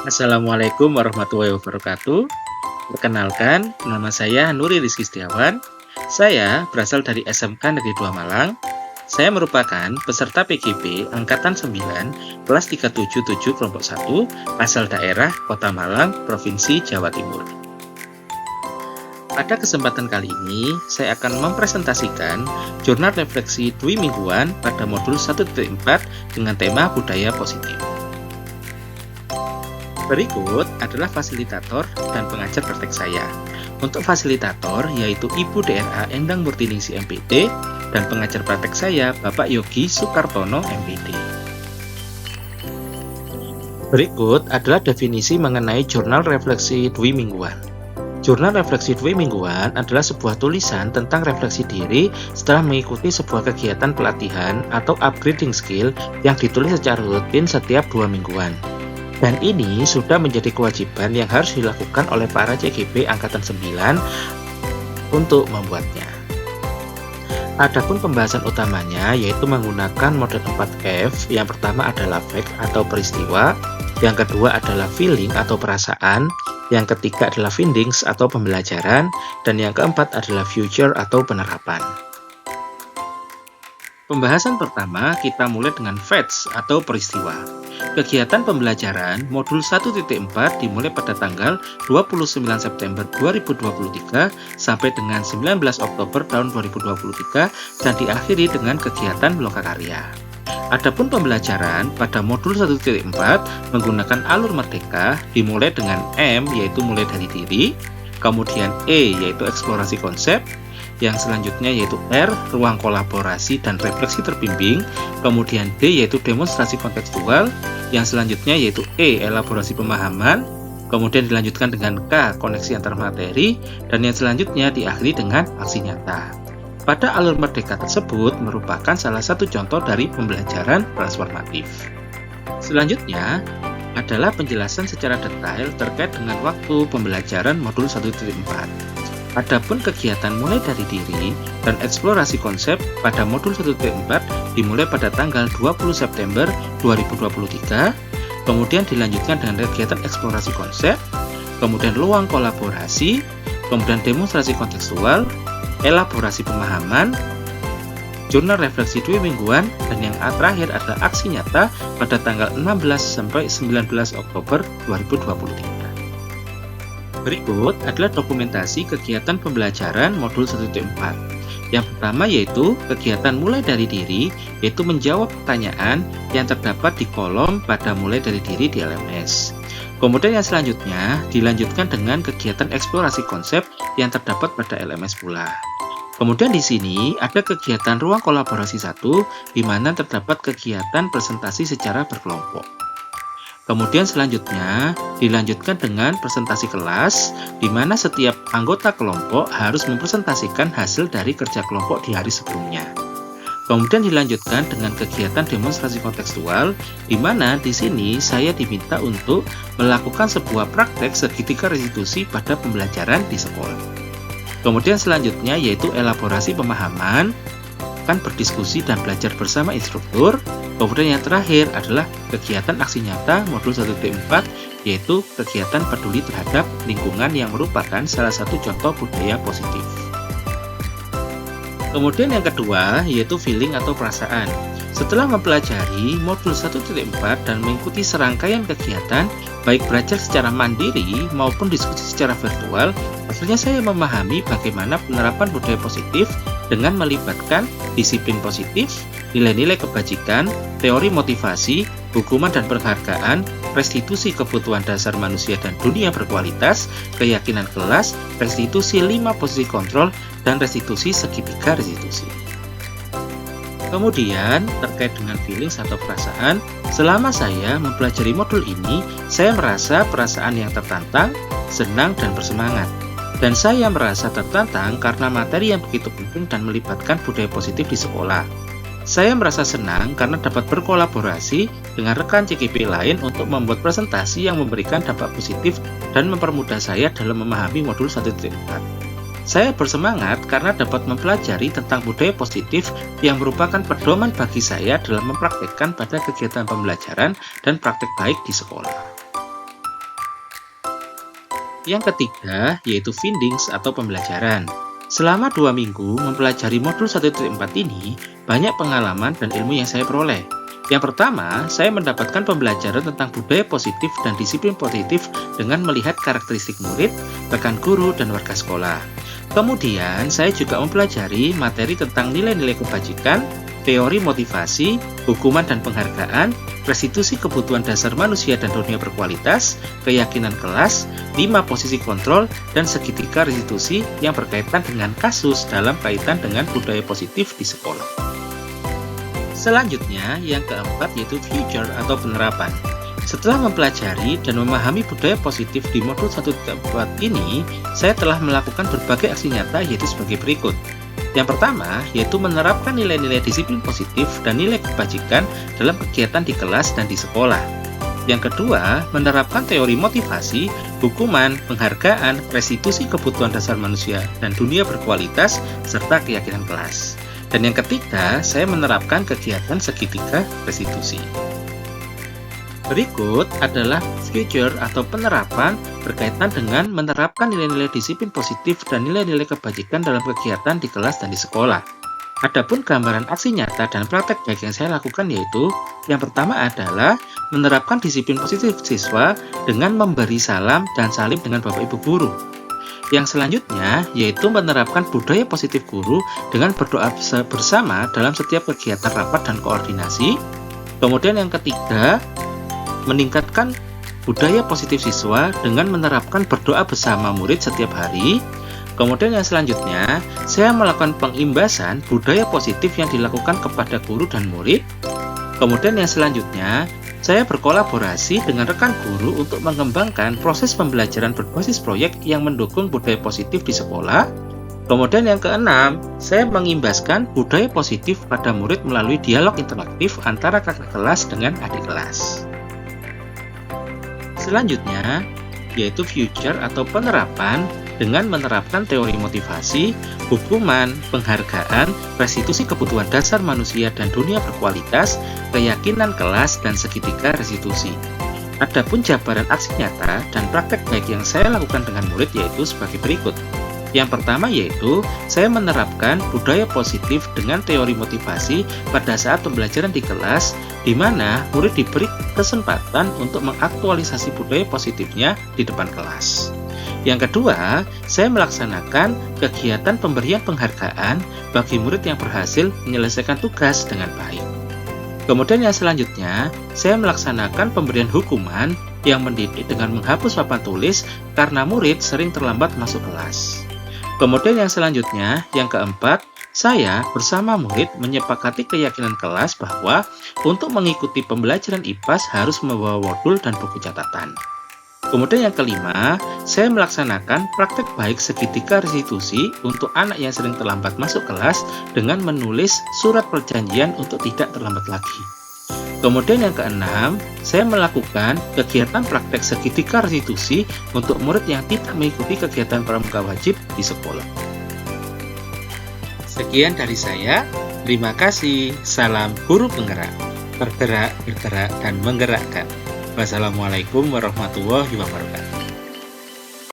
Assalamualaikum warahmatullahi wabarakatuh. Perkenalkan, nama saya Nuri Rizky Setiawan. Saya berasal dari SMK Negeri 2 Malang. Saya merupakan peserta PGP Angkatan 9, kelas 377 kelompok 1, asal daerah Kota Malang, Provinsi Jawa Timur. Pada kesempatan kali ini, saya akan mempresentasikan jurnal refleksi dwi mingguan pada modul 1.4 dengan tema budaya positif. Berikut adalah fasilitator dan pengajar praktek saya. Untuk fasilitator yaitu Ibu DRA Endang Murtiningsi MPD dan pengajar praktek saya Bapak Yogi Sukartono MPD. Berikut adalah definisi mengenai jurnal refleksi dwi mingguan. Jurnal refleksi dwi mingguan adalah sebuah tulisan tentang refleksi diri setelah mengikuti sebuah kegiatan pelatihan atau upgrading skill yang ditulis secara rutin setiap 2 mingguan. Dan ini sudah menjadi kewajiban yang harus dilakukan oleh para CGP Angkatan 9 untuk membuatnya. Adapun pembahasan utamanya yaitu menggunakan model 4F. Yang pertama adalah fact atau peristiwa, yang kedua adalah feeling atau perasaan, yang ketiga adalah findings atau pembelajaran, dan yang keempat adalah future atau penerapan. Pembahasan pertama kita mulai dengan facts atau peristiwa. Kegiatan pembelajaran modul 1.4 dimulai pada tanggal 29 September 2023 sampai dengan 19 Oktober tahun 2023 dan diakhiri dengan kegiatan lokakarya. Adapun pembelajaran pada modul 1.4 menggunakan alur merdeka dimulai dengan M yaitu mulai dari diri, kemudian E yaitu eksplorasi konsep, yang selanjutnya yaitu R, ruang kolaborasi dan refleksi terbimbing, kemudian D yaitu demonstrasi kontekstual, yang selanjutnya yaitu E, elaborasi pemahaman, kemudian dilanjutkan dengan K, koneksi antar materi, dan yang selanjutnya diakhiri dengan aksi nyata. Pada alur merdeka tersebut merupakan salah satu contoh dari pembelajaran transformatif. Selanjutnya adalah penjelasan secara detail terkait dengan waktu pembelajaran modul 1.4. Adapun kegiatan mulai dari diri dan eksplorasi konsep pada modul 1.4 dimulai pada tanggal 20 September 2023, kemudian dilanjutkan dengan kegiatan eksplorasi konsep, kemudian ruang kolaborasi, kemudian demonstrasi kontekstual, elaborasi pemahaman, jurnal refleksi dwi mingguan, dan yang terakhir adalah aksi nyata pada tanggal 16 sampai 19 Oktober 2023. Berikut adalah dokumentasi kegiatan pembelajaran modul 1.4. Yang pertama yaitu kegiatan mulai dari diri, yaitu menjawab pertanyaan yang terdapat di kolom pada mulai dari diri di LMS. Kemudian yang selanjutnya dilanjutkan dengan kegiatan eksplorasi konsep yang terdapat pada LMS pula. Kemudian di sini ada kegiatan ruang kolaborasi 1 di mana terdapat kegiatan presentasi secara berkelompok. Kemudian selanjutnya dilanjutkan dengan presentasi kelas, di mana setiap anggota kelompok harus mempresentasikan hasil dari kerja kelompok di hari sebelumnya. Kemudian dilanjutkan dengan kegiatan demonstrasi kontekstual, di mana di sini saya diminta untuk melakukan sebuah praktek segitiga restitusi pada pembelajaran di sekolah. Kemudian selanjutnya yaitu elaborasi pemahaman, berdiskusi dan belajar bersama instruktur. Kemudian yang terakhir adalah kegiatan aksi nyata modul 1.4 yaitu kegiatan peduli terhadap lingkungan yang merupakan salah satu contoh budaya positif. Kemudian yang kedua yaitu feeling atau perasaan. Setelah mempelajari modul 1.4 dan mengikuti serangkaian kegiatan baik belajar secara mandiri maupun diskusi secara virtual, akhirnya saya memahami bagaimana penerapan budaya positif dengan melibatkan disiplin positif, nilai-nilai kebajikan, teori motivasi, hukuman dan penghargaan, restitusi kebutuhan dasar manusia dan dunia berkualitas, keyakinan kelas, restitusi 5 posisi kontrol, dan restitusi segitiga restitusi. Kemudian, terkait dengan feelings atau perasaan, selama saya mempelajari modul ini, saya merasa perasaan yang tertantang, senang, dan bersemangat. Dan saya merasa tertantang karena materi yang begitu penting dan melibatkan budaya positif di sekolah. Saya merasa senang karena dapat berkolaborasi dengan rekan CGP lain untuk membuat presentasi yang memberikan dampak positif dan mempermudah saya dalam memahami modul 1.4. Saya bersemangat karena dapat mempelajari tentang budaya positif yang merupakan pedoman bagi saya dalam mempraktikkan pada kegiatan pembelajaran dan praktik baik di sekolah. Yang ketiga, yaitu findings atau pembelajaran. Selama 2 minggu mempelajari modul 1.4 ini, banyak pengalaman dan ilmu yang saya peroleh. Yang pertama, saya mendapatkan pembelajaran tentang budaya positif dan disiplin positif dengan melihat karakteristik murid, rekan guru, dan warga sekolah. Kemudian, saya juga mempelajari materi tentang nilai-nilai kebajikan, teori motivasi, hukuman dan penghargaan, restitusi kebutuhan dasar manusia dan dunia berkualitas, keyakinan kelas, 5 posisi kontrol, dan segitiga restitusi yang berkaitan dengan kasus dalam kaitan dengan budaya positif di sekolah. Selanjutnya, yang keempat yaitu future atau penerapan. Setelah mempelajari dan memahami budaya positif di modul 1.4 ini, saya telah melakukan berbagai aksi nyata yaitu sebagai berikut. Yang pertama, yaitu menerapkan nilai-nilai disiplin positif dan nilai kebajikan dalam kegiatan di kelas dan di sekolah. Yang kedua, menerapkan teori motivasi, hukuman, penghargaan, restitusi kebutuhan dasar manusia dan dunia berkualitas, serta keyakinan kelas. Dan yang ketiga, saya menerapkan kegiatan segitiga restitusi. Berikut adalah future atau penerapan berkaitan dengan menerapkan nilai-nilai disiplin positif dan nilai-nilai kebajikan dalam kegiatan di kelas dan di sekolah. Adapun gambaran aksi nyata dan praktek baik yang saya lakukan yaitu yang pertama adalah menerapkan disiplin positif siswa dengan memberi salam dan salim dengan Bapak Ibu guru. Yang selanjutnya yaitu menerapkan budaya positif guru dengan berdoa bersama dalam setiap kegiatan rapat dan koordinasi. Kemudian yang ketiga, meningkatkan budaya positif siswa dengan menerapkan berdoa bersama murid setiap hari. Kemudian yang selanjutnya, saya melakukan pengimbasan budaya positif yang dilakukan kepada guru dan murid. Kemudian yang selanjutnya, saya berkolaborasi dengan rekan guru untuk mengembangkan proses pembelajaran berbasis proyek yang mendukung budaya positif di sekolah. Kemudian yang keenam, saya mengimbaskan budaya positif pada murid melalui dialog interaktif antara kakak kelas dengan adik kelas. Selanjutnya, yaitu future atau penerapan dengan menerapkan teori motivasi, hukuman, penghargaan, restitusi kebutuhan dasar manusia dan dunia berkualitas, keyakinan kelas, dan segitiga restitusi. Adapun jabaran aksi nyata dan praktek baik yang saya lakukan dengan murid yaitu sebagai berikut. Yang pertama yaitu, saya menerapkan budaya positif dengan teori motivasi pada saat pembelajaran di kelas, di mana murid diberi kesempatan untuk mengaktualisasi budaya positifnya di depan kelas. Yang kedua, saya melaksanakan kegiatan pemberian penghargaan bagi murid yang berhasil menyelesaikan tugas dengan baik. Kemudian yang selanjutnya, saya melaksanakan pemberian hukuman yang mendidik dengan menghapus papan tulis karena murid sering terlambat masuk kelas. Kemudian yang selanjutnya, yang keempat, saya bersama murid menyepakati keyakinan kelas bahwa untuk mengikuti pembelajaran IPAS harus membawa modul dan buku catatan. Kemudian yang kelima, saya melaksanakan praktek baik segitiga restitusi untuk anak yang sering terlambat masuk kelas dengan menulis surat perjanjian untuk tidak terlambat lagi. Kemudian yang keenam, saya melakukan kegiatan praktek segitiga restitusi untuk murid yang tidak mengikuti kegiatan pramuka wajib di sekolah. Sekian dari saya, terima kasih, salam guru penggerak, bergerak, bergerak, dan menggerakkan. Wassalamualaikum warahmatullahi wabarakatuh.